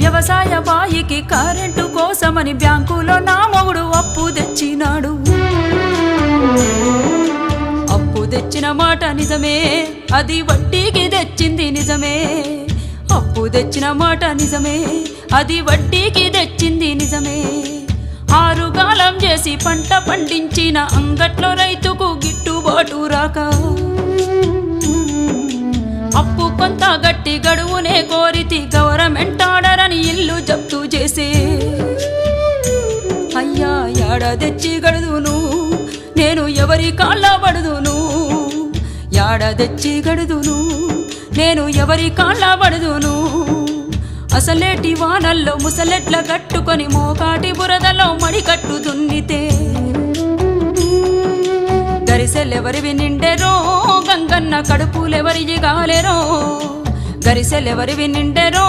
వ్యవసాయ బాయికి కరెంటు కోసమని బ్యాంకులో నా మొగుడు అప్పు తెచ్చినాడు. అప్పు తెచ్చిన మాట నిజమే, అది వడ్డీకి తెచ్చింది నిజమే. అప్పు తెచ్చిన మాట నిజమే, అది వడ్డీకి తెచ్చింది నిజమే. ఆరుగాలం చేసి పంట పండించిన అంగట్లో రైతుకు గిట్టుబాటు రాక అప్పు కొంత గట్టి గడువునే కోరితి గవర్నమెంట్ ఆర్డర్ అని ఇల్లు జప్తు చేసే. అయ్యా యాడ తెచ్చి గడుదును నేను ఎవరి కాళ్ళ పడుదును, యాడ తెచ్చి గడుదును నేను ఎవరి కాళ్ళ పడుదును. అసలేటి వానల్లో ముసలెట్ల కట్టుకొని మోకాటి బురదలో మడికట్టు దున్నితే గరిసెలెవరివి నిండెరో గంగన్న కడుపులెవరి గాలెరో, గరిసెలెవరివి నిండెరో